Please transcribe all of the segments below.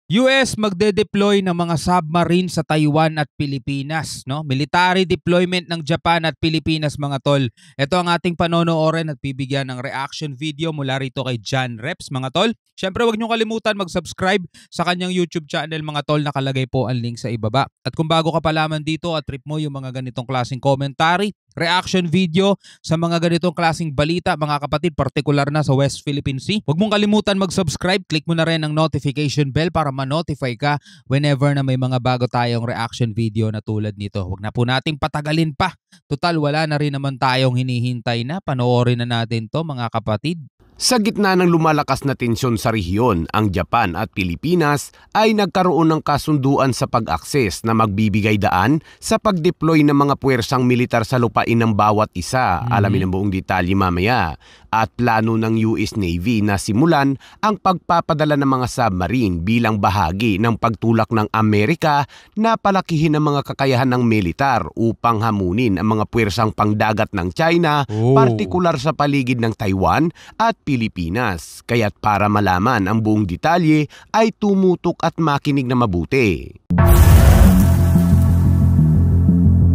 US magde-deploy ng mga submarine sa Taiwan at Pilipinas, no? Military deployment ng Japan at Pilipinas, mga tol. Ito ang ating panonoorin at bibigyan ng reaction video mula rito kay John Reps, mga tol. Siyempre, huwag niyo kalimutan mag-subscribe sa kanyang YouTube channel, mga tol. Nakalagay po ang link sa ibaba. At kung bago ka pa lamang dito at trip mo yung mga ganitong klaseng commentary, reaction video sa mga ganitong klaseng balita, mga kapatid, partikular na sa West Philippine Sea, huwag mong kalimutan mag-subscribe. Click mo na rin ang notification bell para ma-notify ka whenever na may mga bago tayong reaction video na tulad nito. Huwag na po nating patagalin pa. Total, wala na rin naman tayong hinihintay na. Panoorin na natin to, mga kapatid. Sa gitna ng lumalakas na tensyon sa rehiyon, ang Japan at Pilipinas ay nagkaroon ng kasunduan sa pag-akses na magbibigay daan sa pag-deploy ng mga puwersang militar sa lupain ng bawat isa. Alamin ang buong detalye mamaya. At plano ng US Navy na simulan ang pagpapadala ng mga submarine bilang bahagi ng pagtulak ng Amerika na palakihin ang mga kakayahan ng militar upang hamunin ang mga puwersang pangdagat ng China, partikular sa paligid ng Taiwan at Pilipinas. Kaya't para malaman ang buong detalye ay tumutok at makinig na mabuti.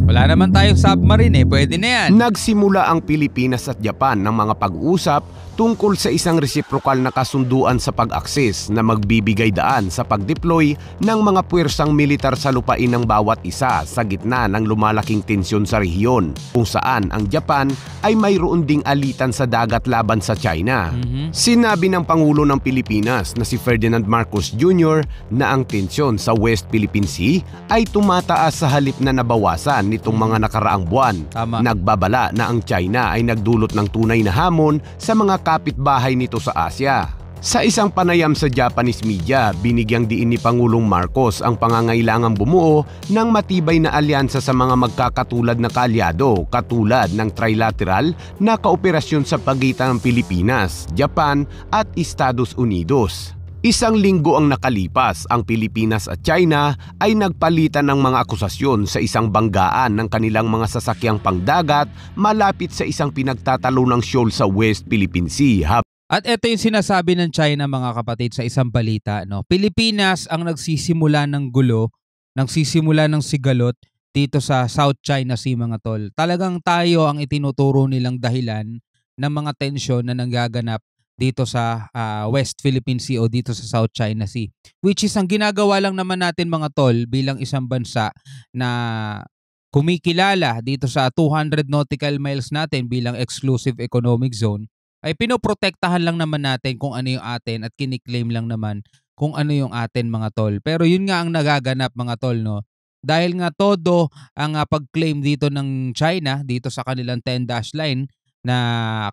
Wala naman tayong submarine pwede na yan. Nagsimula ang Pilipinas at Japan ng mga pag-uusap tungkol sa isang reciprocal na kasunduan sa pag-akses na magbibigay daan sa pag-deploy ng mga puwersang militar sa lupain ng bawat isa sa gitna ng lumalaking tensyon sa rehiyon, kung saan ang Japan ay mayroon ding alitan sa dagat laban sa China. Sinabi ng Pangulo ng Pilipinas na si Ferdinand Marcos Jr. na ang tensyon sa West Philippine Sea ay tumataas sa halip na nabawasan nitong mga nakaraang buwan. Tama. Nagbabala na ang China ay nagdulot ng tunay na hamon sa mga kapitbahay nito sa Asia. Sa isang panayam sa Japanese media, binigyang diin ni Pangulong Marcos ang pangangailangang bumuo ng matibay na alyansa sa mga magkakatulad na kaalyado katulad ng trilateral na kooperasyon sa pagitan ng Pilipinas, Japan at Estados Unidos. Isang linggo ang nakalipas, ang Pilipinas at China ay nagpalitan ng mga akusasyon sa isang banggaan ng kanilang mga sasakyang pangdagat malapit sa isang pinagtatalunang shoal sa West Philippine Sea. At ito yung sinasabi ng China, mga kapatid, sa isang balita, no? Pilipinas ang nagsisimula ng gulo, nagsisimula ng sigalot dito sa South China Sea, mga tol. Talagang tayo ang itinuturo nilang dahilan ng mga tensyon na nanggaganap dito sa West Philippine Sea o dito sa South China Sea. Which is ang ginagawa lang naman natin, mga tol, bilang isang bansa na kumikilala dito sa 200 nautical miles natin bilang exclusive economic zone, ay pinoprotektahan lang naman natin kung ano yung atin at kiniklaim lang naman kung ano yung atin, mga tol. Pero yun nga ang nagaganap, mga tol, no? Dahil nga todo ang pag-claim dito ng China dito sa kanilang 10-dash line na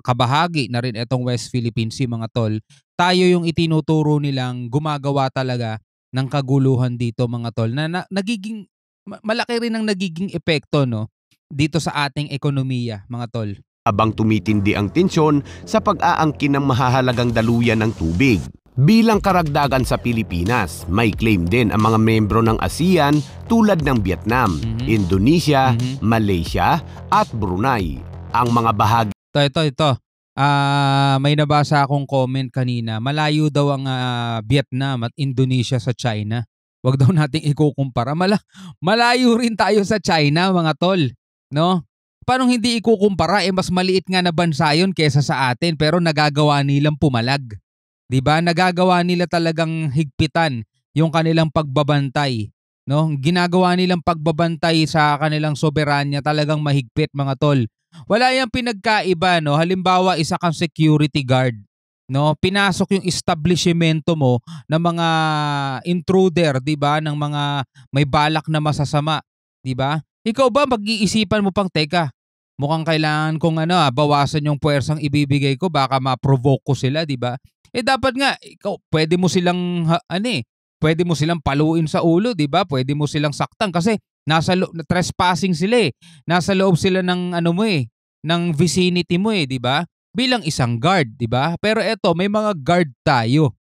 kabahagi na rin itong West Philippine Sea, mga tol, tayo yung itinuturo nilang gumagawa talaga ng kaguluhan dito, mga tol, na nagiging malaki rin ang nagiging epekto, no, dito sa ating ekonomiya, mga tol. Habang tumitindi ang tensyon sa pag-aangkin ng mahahalagang daluyan ng tubig. Bilang karagdagan sa Pilipinas, may claim din ang mga membro ng ASEAN tulad ng Vietnam, Indonesia, Malaysia at Brunei. Ang mga bahagi. Ito. May nabasa akong comment kanina. Malayo daw ang Vietnam at Indonesia sa China. Huwag daw nating ikukumpara. Malayo rin tayo sa China, mga tol, no? Paano hindi ikukumpara? Mas maliit nga na bansa yun kesa sa atin, pero nagagawa nilang pumalag. 'Di ba? Nagagawa nila talagang higpitan yung kanilang pagbabantay, no? Ginagawa nilang pagbabantay sa kanilang soberanya talagang mahigpit, mga tol. Wala yang pinagkaiba, no? Halimbawa, isa kang security guard, no? Pinasok yung establishmento mo ng mga intruder, 'di ba? Ng mga may balak na masasama, 'di ba? Ikaw ba pag-iisipan mo pang, teka, mukhang kailangan kong bawasan yung puwersang ibibigay ko, baka ma-provoke ko sila, 'di ba? Dapat nga ikaw pwede mo silang pwede mo silang paluin sa ulo, 'di ba? Pwede mo silang saktan kasi trespassing sila eh. Nasa loob sila ng ng vicinity mo 'di ba? Bilang isang guard, 'di ba? Pero eto, may mga guard tayo.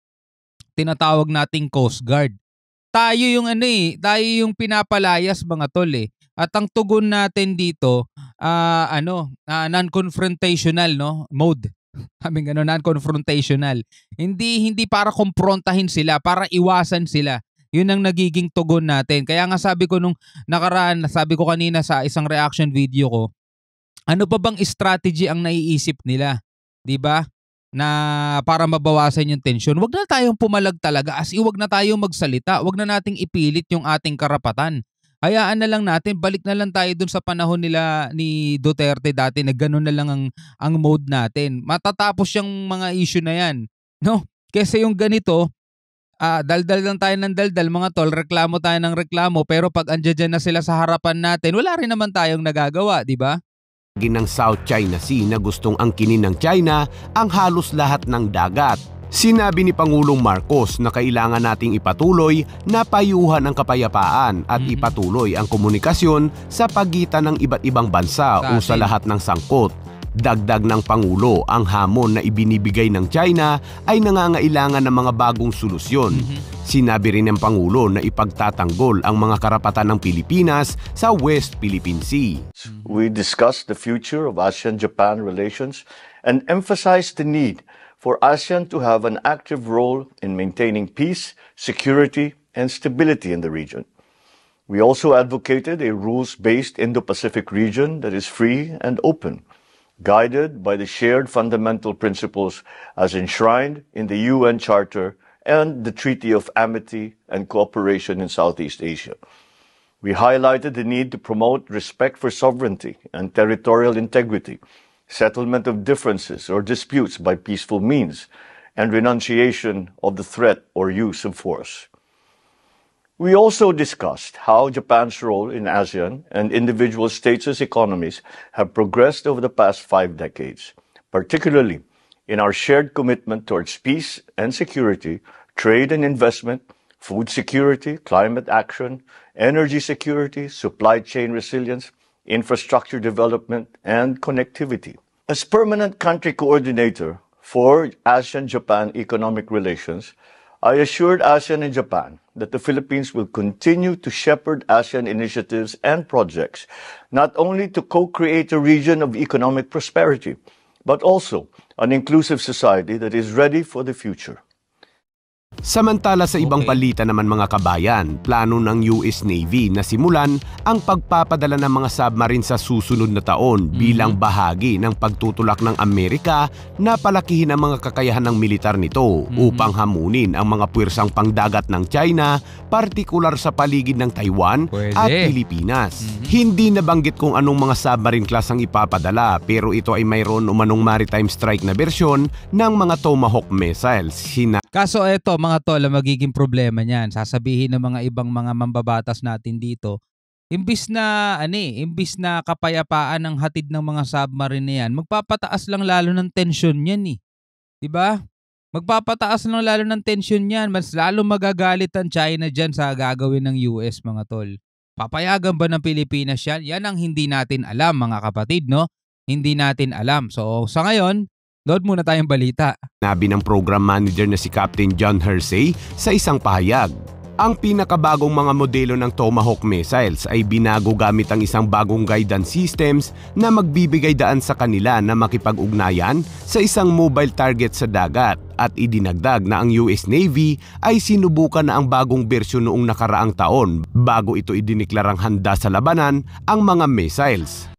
Tinatawag nating Coast Guard. Tayo yung tayo yung pinapalayas, mga tol eh. At ang tugon natin dito non-confrontational, no, mode. Sabi gano'n, non-confrontational. Hindi para kumprontahin sila, para iwasan sila. 'Yun ang nagiging tugon natin. Kaya nga sabi ko nung nakaraan, sabi ko kanina sa isang reaction video ko, ano pa bang strategy ang naiisip nila, 'di ba? Na para mabawasan yung tensyon. Wag na tayong pumalag talaga, as in wag na tayong magsalita. Wag na nating ipilit yung ating karapatan. Hayaan na lang natin, balik na lang tayo dun sa panahon nila ni Duterte dati na gano'n na lang ang mode natin. Matatapos yung mga issue na yan, no? Kasi yung ganito, daldal lang tayo ng daldal mga tol, reklamo tayo ng reklamo, pero pag andiyan na sila sa harapan natin, wala rin naman tayong nagagawa, di ba? Ng South China Sea na gustong angkinin ng China ang halos lahat ng dagat. Sinabi ni Pangulong Marcos na kailangan nating ipatuloy na payuhan ang kapayapaan at ipatuloy ang komunikasyon sa pagitan ng iba't ibang bansa o sa lahat ng sangkot. Dagdag ng Pangulo, ang hamon na ibinibigay ng China ay nangangailangan ng mga bagong solusyon. Sinabi rin ng Pangulo na ipagtatanggol ang mga karapatan ng Pilipinas sa West Philippine Sea. We discussed the future of ASEAN-Japan relations and emphasized the need for ASEAN to have an active role in maintaining peace, security, and stability in the region. We also advocated a rules-based Indo-Pacific region that is free and open, guided by the shared fundamental principles as enshrined in the UN Charter and the Treaty of Amity and Cooperation in Southeast Asia. We highlighted the need to promote respect for sovereignty and territorial integrity, settlement of differences or disputes by peaceful means, and renunciation of the threat or use of force. We also discussed how Japan's role in ASEAN and individual states' economies have progressed over the past 5 decades, particularly in our shared commitment towards peace and security, trade and investment, food security, climate action, energy security, supply chain resilience, infrastructure development, and connectivity. As permanent country coordinator for ASEAN-Japan economic relations, I assured ASEAN and Japan that the Philippines will continue to shepherd ASEAN initiatives and projects, not only to co-create a region of economic prosperity, but also an inclusive society that is ready for the future. Samantala sa ibang balita naman mga kabayan, plano ng US Navy na simulan ang pagpapadala ng mga submarine sa susunod na taon bilang bahagi ng pagtutulak ng Amerika na palakihin ang mga kakayahan ng militar nito upang hamunin ang mga puwersang pangdagat ng China, partikular sa paligid ng Taiwan at Pilipinas. Hindi nabanggit kung anong mga submarine class ang ipapadala, pero ito ay mayroon umanong maritime strike na bersyon ng mga Tomahawk missiles. Kaso eto mga tol, magiging problema niyan. Sasabihin ng mga ibang mga mambabatas natin dito, imbis na kapayapaan ang hatid ng mga submarine na yan, magpapataas lang lalo ng tensyon niyan eh. 'Di ba? Magpapataas lang lalo ng tensyon niyan, mas lalo magagalit ang China diyan sa gagawin ng US mga tol. Papayagan ba ng Pilipinas yan? Yan ang hindi natin alam mga kapatid, no? Hindi natin alam. So sa ngayon, load muna tayong balita. Nabi ng program manager na si Captain John Hersey sa isang pahayag. Ang pinakabagong mga modelo ng Tomahawk missiles ay binago gamit ang isang bagong guidance systems na magbibigay daan sa kanila na makipag-ugnayan sa isang mobile target sa dagat, at idinagdag na ang US Navy ay sinubukan na ang bagong bersyon noong nakaraang taon bago ito idiniklarang handa sa labanan ang mga missiles.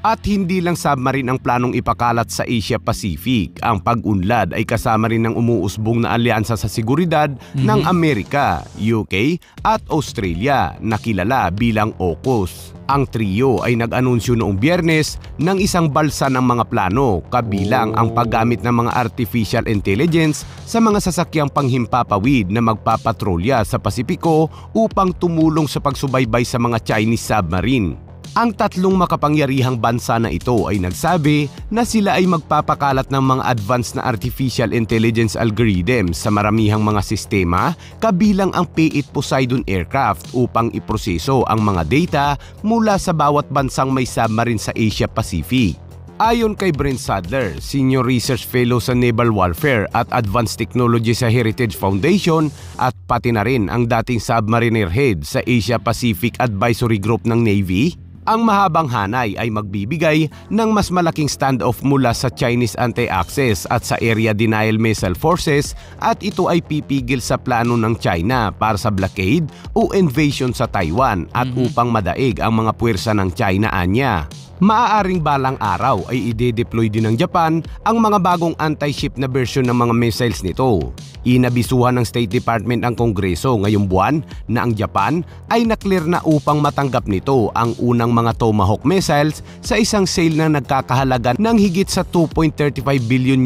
At hindi lang submarine ang planong ipakalat sa Asia Pacific. Ang pag-unlad ay kasama rin ng umuusbong na alyansa sa seguridad ng Amerika, UK at Australia na kilala bilang AUKUS. Ang trio ay nag-anunsyo noong Biyernes ng isang balsa ng mga plano, kabilang ang paggamit ng mga artificial intelligence sa mga sasakyang panghimpapawid na magpapatrolya sa Pasipiko upang tumulong sa pagsubaybay sa mga Chinese submarine. Ang tatlong makapangyarihang bansa na ito ay nagsabi na sila ay magpapakalat ng mga advanced na artificial intelligence algorithms sa maramihang mga sistema kabilang ang P-8 Poseidon aircraft upang iproseso ang mga data mula sa bawat bansang may submarine sa Asia Pacific. Ayon kay Brent Sadler, Senior Research Fellow sa Naval Warfare at Advanced Technology sa Heritage Foundation at pati na rin ang dating submariner head sa Asia Pacific Advisory Group ng Navy, ang mahabang hanay ay magbibigay ng mas malaking standoff mula sa Chinese anti-access at sa area denial missile forces at ito ay pipigil sa plano ng China para sa blockade o invasion sa Taiwan at upang madaig ang mga puwersa ng China anya. Maaaring balang araw ay ide-deploy din ng Japan ang mga bagong anti-ship na version ng mga missiles nito. Inabisuhan ng State Department ang Kongreso ngayong buwan na ang Japan ay naklear na upang matanggap nito ang unang mga Tomahawk missiles sa isang sale na nagkakahalaga ng higit sa $2.35 billion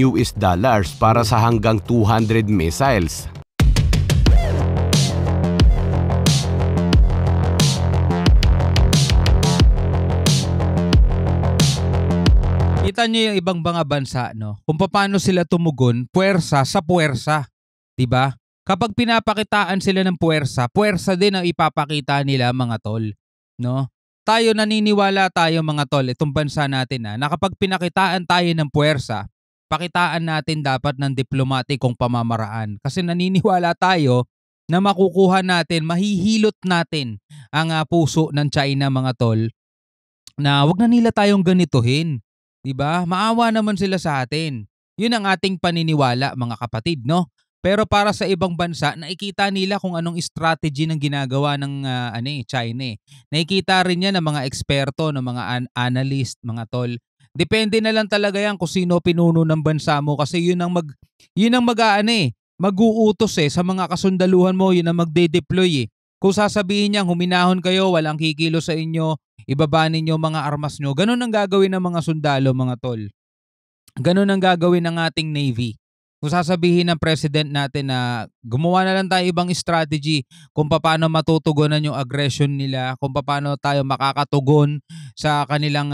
para sa hanggang 200 missiles. Kita niyo yung ibang mga bansa, no? Kung paano sila tumugon, puwersa sa puwersa, 'di ba? Kapag pinapakitaan sila ng puwersa, puwersa din ang ipapakita nila, mga tol, no? Tayo naniniwala tayo, mga tol, itong bansa natin na kapag pinakitaan tayo ng puwersa, pakitaan natin dapat ng diplomatikong pamamaraan. Kasi naniniwala tayo na makukuha natin, mahihilot natin ang puso ng China, mga tol, na wag na nila tayong ganituhin. 'Di ba? Maawa naman sila sa atin. 'Yun ang ating paniniwala, mga kapatid, no? Pero para sa ibang bansa, nakikita nila kung anong strategy ng ginagawa ng China. Nakikita rin 'yan ng mga eksperto, ng mga analyst, mga tol. Depende na lang talaga 'yan kung sino pinuno ng bansa mo kasi 'yun ang mag-uutos sa mga kasundaluhan mo, 'yun ang magde-deploy. Kung sasabihin niyang huminahon kayo, walang kikilo sa inyo, ibaba ninyo mga armas nyo. Ganun ang gagawin ng mga sundalo, mga tol. Ganun ang gagawin ng ating Navy. Kung sasabihin ng president natin na gumawa na lang tayo ibang strategy kung paano matutugunan yung aggression nila, kung paano tayo makakatugon sa kanilang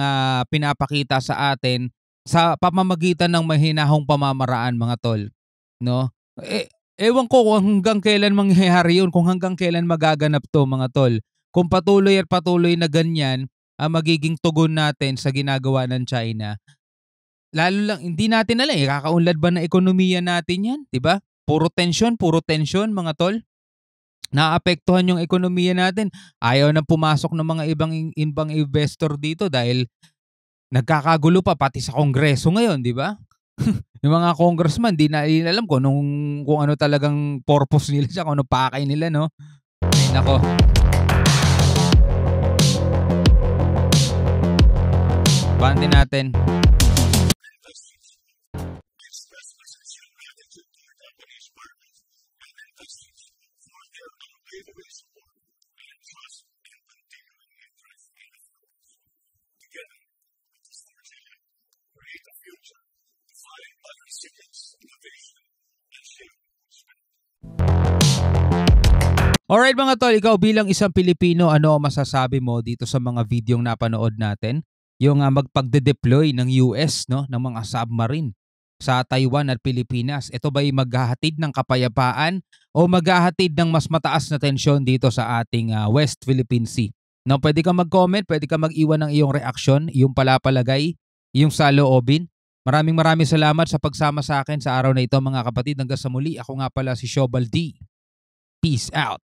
pinapakita sa atin sa pamamagitan ng mahinahong pamamaraan, mga tol. No? Ewan ko kung hanggang kailan mangyayari yun, kung hanggang kailan magaganap to, mga tol. Kung patuloy at patuloy na ganyan ang magiging tugon natin sa ginagawa ng China, lalo lang, hindi natin alam, kakaunlad ba na ekonomiya natin yan? Diba? Puro tension, mga tol. Naapektuhan yung ekonomiya natin. Ayaw nang pumasok ng mga ibang investor dito dahil nagkakagulo pa pati sa Kongreso ngayon, di ba? Yung mga congressman, di na alam kung ano talagang purpose nila siya, kung ano pakay nila, no? Ay, nako. Bante natin. Alright, mga tol, ikaw bilang isang Pilipino, ano ang masasabi mo dito sa mga videong napanood natin? Yung magpagde-deploy ng US, no, ng mga submarine sa Taiwan at Pilipinas. Ito ba'y maghahatid ng kapayapaan o maghahatid ng mas mataas na tensyon dito sa ating West Philippine Sea? No, pwede kang mag-comment, pwede kang mag-iwan ng iyong reaksyon, iyong palapalagay, iyong saloobin. Maraming salamat sa pagsama sa akin sa araw na ito, mga kapatid. Hanggang sa muli, ako nga pala si Shobal D. Peace out.